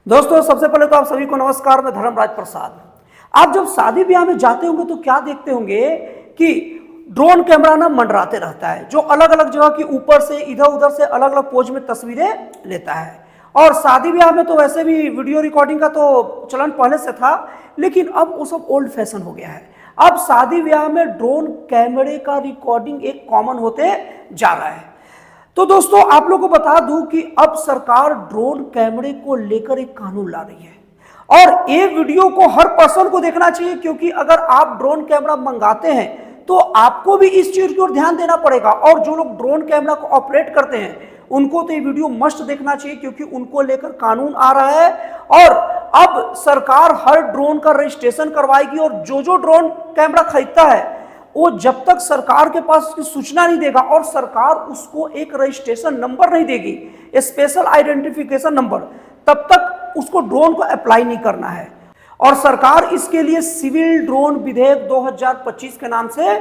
दोस्तों, सबसे पहले तो आप सभी को नमस्कार। मैं धर्मराज प्रसाद। आप जब शादी ब्याह में जाते होंगे तो क्या देखते होंगे कि ड्रोन कैमरा ना मंडराते रहता है, जो अलग अलग जगह की ऊपर से इधर उधर से अलग अलग पोज में तस्वीरें लेता है। और शादी ब्याह में तो वैसे भी वीडियो रिकॉर्डिंग का तो चलन पहले से था, लेकिन अब वो सब ओल्ड फैशन हो गया है। अब शादी ब्याह में ड्रोन कैमरे का रिकॉर्डिंग एक कॉमन होते जा रहा है। तो दोस्तों, आप लोगों को बता दूं कि अब सरकार ड्रोन कैमरे को लेकर एक कानून ला रही है और ये वीडियो को हर पर्सन को देखना चाहिए, क्योंकि अगर आप ड्रोन कैमरा मंगाते हैं तो आपको भी इस चीज की ओर ध्यान देना पड़ेगा। और जो लोग ड्रोन कैमरा को ऑपरेट करते हैं उनको तो ये वीडियो मस्ट देखना चाहिए, क्योंकि उनको लेकर कानून आ रहा है। और अब सरकार हर ड्रोन का रजिस्ट्रेशन करवाएगी और जो जो ड्रोन कैमरा खरीदता है वो जब तक सरकार के पास उसकी सूचना नहीं देगा और सरकार उसको एक रजिस्ट्रेशन नंबर नहीं देगी, स्पेशल आइडेंटिफिकेशन नंबर, तब तक उसको ड्रोन को अप्लाई नहीं करना है। और सरकार इसके लिए सिविल ड्रोन विधेयक 2025 के नाम से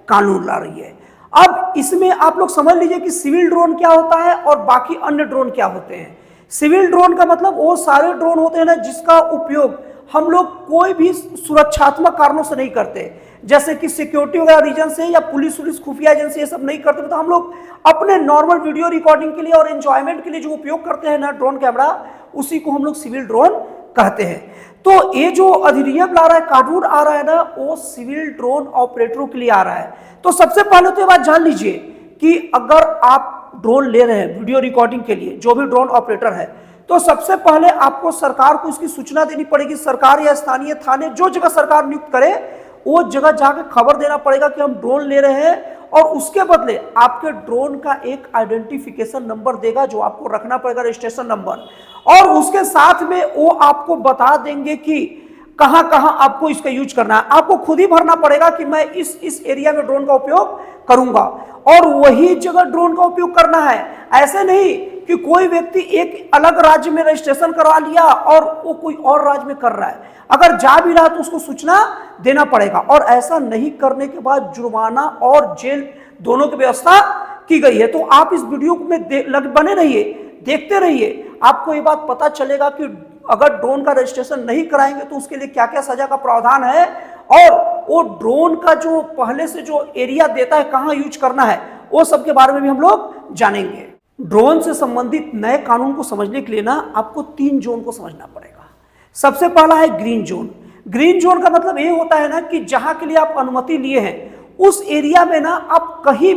कानून ला रही है। अब इसमें आप लोग समझ लीजिए कि सिविल ड्रोन क्या होता है और बाकी अन्य ड्रोन क्या होते हैं। सिविल ड्रोन का मतलब वो सारे ड्रोन होते हैं ना जिसका उपयोग हम लोग कोई भी सुरक्षात्मक कारणों से नहीं करते, जैसे कि सिक्योरिटी वगैरह रीजन से या पुलिस खुफिया एजेंसी ये सब नहीं करते। तो हम लोग अपने नॉर्मल वीडियो रिकॉर्डिंग के लिए और एंजॉयमेंट के लिए जो उपयोग करते हैं ना ड्रोन कैमरा, उसी को हम लोग सिविल ड्रोन कहते हैं। तो ये जो अधिनियम ला रहा है, कानून आ रहा है ना, वो सिविल ड्रोन ऑपरेटरों के लिए आ रहा है। तो सबसे पहले तो ये बात जान लीजिए कि अगर आप ड्रोन ले रहे हैं वीडियो रिकॉर्डिंग के लिए, जो भी ड्रोन ऑपरेटर है, तो सबसे पहले आपको सरकार को इसकी सूचना देनी पड़ेगी। सरकार या स्थानीय थाने, जो जगह सरकार नियुक्त करे, वो जगह जाके खबर देना पड़ेगा कि हम ड्रोन ले रहे हैं, और उसके बदले आपके ड्रोन का एक आइडेंटिफिकेशन नंबर देगा जो आपको रखना पड़ेगा, रजिस्ट्रेशन नंबर। और उसके साथ में वो आपको बता देंगे कि कहां कहां आपको इसका यूज करना है। आपको खुद ही भरना पड़ेगा कि मैं इस एरिया में ड्रोन का उपयोग करूंगा और वही जगह ड्रोन का उपयोग करना है। ऐसे नहीं कि कोई व्यक्ति एक अलग राज्य में रजिस्ट्रेशन करवा लिया और वो कोई और राज्य में कर रहा है। अगर जा भी रहा तो उसको सूचना देना पड़ेगा, और ऐसा नहीं करने के बाद जुर्माना और जेल दोनों की व्यवस्था की गई है। तो आप इस वीडियो में बने रहिए, देखते रहिए, आपको ये बात पता चलेगा कि अगर ड्रोन का रजिस्ट्रेशन नहीं कराएंगे तो उसके लिए क्या क्या सजा का प्रावधान है, और वो ड्रोन का जो पहले से जो एरिया देता है कहां यूज करना है, वो सब के बारे में भी हम लोग जानेंगे। ड्रोन से संबंधित नए कानून को समझने के लिए ना आपको 3 जोन को समझना पड़ेगा। सबसे पहला है ग्रीन जोन। ग्रीन जोन का मतलब ये होता है ना कि जहां के लिए आप अनुमति लिए हैं उस एरिया में ना आप कहीं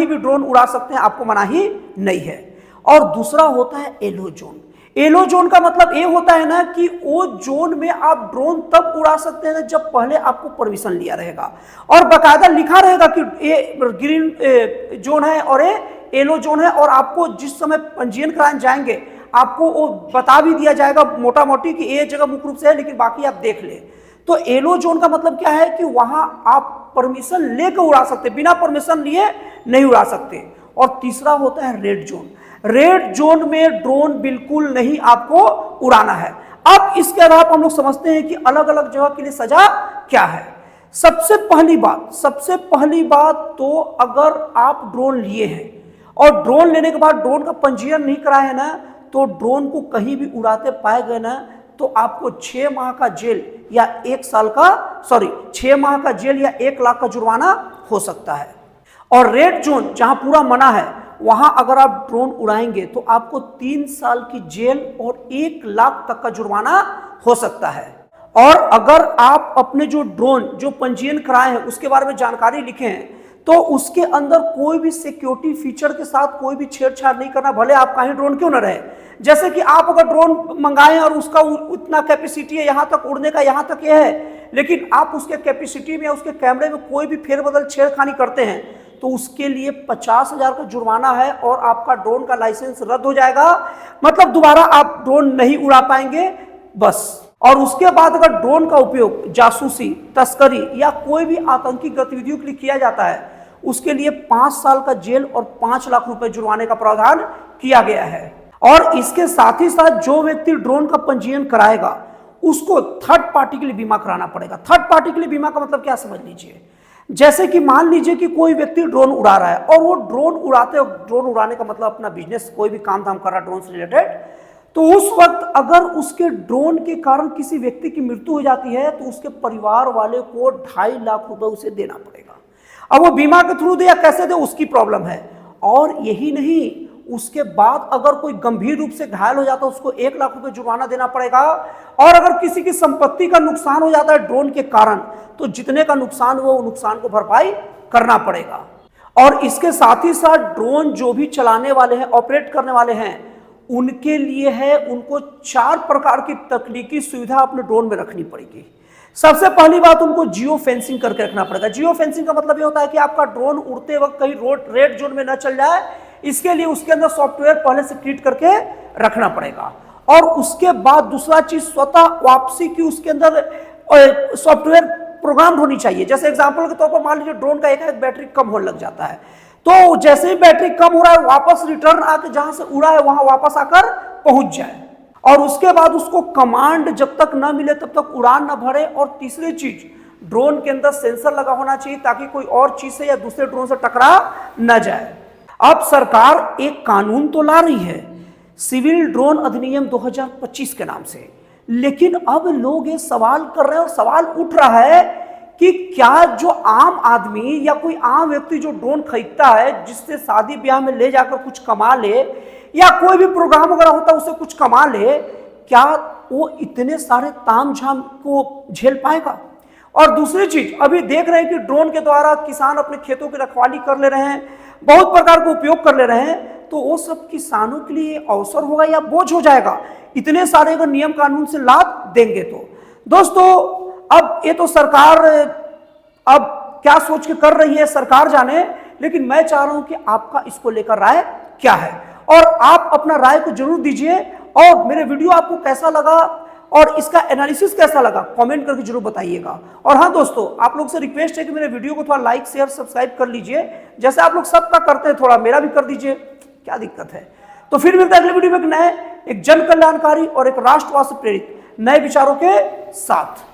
भी ड्रोन उड़ा सकते हैं, आपको मनाही नहीं है। और दूसरा होता है येलो जोन। येलो जोन का मतलब ये होता है ना कि वो जोन में आप ड्रोन तब उड़ा सकते हैं जब पहले आपको परमिशन लिया रहेगा और बाकायदा लिखा रहेगा कि ये ग्रीन जोन है और ये येलो जोन है, और आपको जिस समय पंजीयन कराने जाएंगे आपको वो बता भी दिया जाएगा मोटा मोटी कि ये जगह मुख्य रूप से है, लेकिन बाकी आप देख ले। तो येलो जोन का मतलब क्या है कि वहां आप परमिशन लेकर उड़ा सकते, बिना परमिशन लिए नहीं उड़ा सकते। और तीसरा होता है रेड जोन। रेड जोन में ड्रोन बिल्कुल नहीं आपको उड़ाना है। अब इसके आधार पर हम लोग समझते हैं कि अलग अलग जगह के लिए सजा क्या है। सबसे पहली बात तो अगर आप ड्रोन लिए हैं और ड्रोन लेने के बाद ड्रोन का पंजीयन नहीं कराए है ना, तो ड्रोन को कहीं भी उड़ाते पाए गए ना तो आपको 6 माह का जेल या 6 माह का जेल या 1 लाख का जुर्माना हो सकता है। और रेड जोन जहां पूरा मना है, वहां अगर आप ड्रोन उड़ाएंगे तो आपको 3 साल की जेल और 1 लाख तक का जुर्माना हो सकता है। और अगर आप अपने जो ड्रोन जो पंजीयन कराए हैं उसके बारे में जानकारी लिखे हैं तो उसके अंदर कोई भी सिक्योरिटी फीचर के साथ कोई भी छेड़छाड़ नहीं करना, भले आप कहीं ड्रोन क्यों न रहे। जैसे कि आप अगर ड्रोन मंगाए और उसका उतना कैपेसिटी है, यहां तक उड़ने का यहां तक यह है, लेकिन आप उसके कैपेसिटी में उसके कैमरे में कोई भी फेरबदल छेड़खानी करते हैं तो उसके लिए 50,000 का जुर्माना है और आपका ड्रोन का लाइसेंस रद्द हो जाएगा। मतलब दोबारा आप ड्रोन नहीं उड़ा पाएंगे बस। और उसके बाद अगर ड्रोन का उपयोग जासूसी, तस्करी या कोई भी आतंकी गतिविधियों के लिए किया जाता है, उसके लिए 5 साल का जेल और 5 लाख रुपए जुर्माने का प्रावधान किया गया है। और इसके साथ ही साथ जो व्यक्ति ड्रोन का पंजीयन कराएगा उसको थर्ड पार्टी के लिए बीमा कराना पड़ेगा। थर्ड पार्टी के लिए बीमा का मतलब क्या समझ लीजिए, जैसे कि मान लीजिए कि कोई व्यक्ति ड्रोन उड़ा रहा है और वो ड्रोन उड़ाने का मतलब अपना बिजनेस कोई भी काम धाम कर रहा है ड्रोन से रिलेटेड, तो उस वक्त अगर उसके ड्रोन के कारण किसी व्यक्ति की मृत्यु हो जाती है तो उसके परिवार वाले को 2.5 लाख रुपए उसे देना पड़ेगा। अब वो बीमा के थ्रू दे या कैसे दे उसकी प्रॉब्लम है। और यही नहीं, उसके बाद अगर कोई गंभीर रूप से घायल हो जाता है उसको 1 लाख रुपए जुर्माना देना पड़ेगा। और अगर किसी की संपत्ति का नुकसान हो जाता है ड्रोन के कारण तो जितने का नुकसान हुआ वो नुकसान को भरपाई करना पड़ेगा। और इसके साथ ही साथ ड्रोन जो भी चलाने वाले हैं, ऑपरेट करने वाले हैं, उनके लिए है उनको 4 प्रकार की तकनीकी सुविधा अपने ड्रोन में रखनी पड़ेगी। सबसे पहली बात, उनको जियो फेंसिंग करके रखना पड़ेगा। जियो फेंसिंग का मतलब ये होता है कि आपका ड्रोन उड़ते वक्त कहीं रेड जोन में न चल जाए, इसके लिए उसके अंदर सॉफ्टवेयर पहले से क्रिएट करके रखना पड़ेगा। और उसके बाद दूसरा चीज, स्वतः वापसी की उसके अंदर सॉफ्टवेयर प्रोग्राम होनी चाहिए। जैसे एग्जांपल के तौर पर मान लीजिए ड्रोन का एक बैटरी कम होने लग जाता है, तो जैसे ही बैटरी कम हो रहा है वापस रिटर्न आकर जहां से उड़ा है वहां वापस आकर पहुंच जाए। और उसके बाद उसको कमांड जब तक ना मिले तब तक उड़ान ना भरे। और तीसरी चीज, ड्रोन के अंदर सेंसर लगा होना चाहिए ताकि कोई और चीज से या दूसरे ड्रोन से टकरा न जाए। अब सरकार एक कानून तो ला रही है, सिविल ड्रोन अधिनियम 2025 के नाम से, लेकिन अब लोग ये सवाल कर रहे हैं और सवाल उठ रहा है कि क्या जो आम आदमी या कोई आम व्यक्ति जो ड्रोन खरीदता है जिससे शादी ब्याह में ले जाकर कुछ कमा ले या कोई भी प्रोग्राम वगैरह होता है उससे कुछ कमा ले, क्या वो इतने सारे तामझाम को झेल पाएगा? और दूसरी चीज, अभी देख रहे हैं कि ड्रोन के द्वारा किसान अपने खेतों की रखवाली कर ले रहे हैं, बहुत प्रकार का उपयोग कर ले रहे हैं, तो वो सब किसानों के लिए अवसर होगा या बोझ हो जाएगा इतने सारे अगर नियम कानून से लाभ देंगे तो? दोस्तों, अब ये तो सरकार अब क्या सोच के कर रही है सरकार जाने, लेकिन मैं चाह रहा हूं कि आपका इसको लेकर राय क्या है और आप अपना राय को जरूर दीजिए। और मेरे वीडियो आपको कैसा लगा और इसका एनालिसिस कैसा लगा कमेंट करके जरूर बताइएगा। और हाँ दोस्तों, आप लोग से रिक्वेस्ट है कि मेरे वीडियो को थोड़ा लाइक शेयर सब्सक्राइब कर लीजिए, जैसे आप लोग सबका करते हैं थोड़ा मेरा भी कर दीजिए, क्या दिक्कत है। तो फिर मिलता है अगले वीडियो में एक जन कल्याणकारी और एक राष्ट्रवाद से प्रेरित नए विचारों के साथ।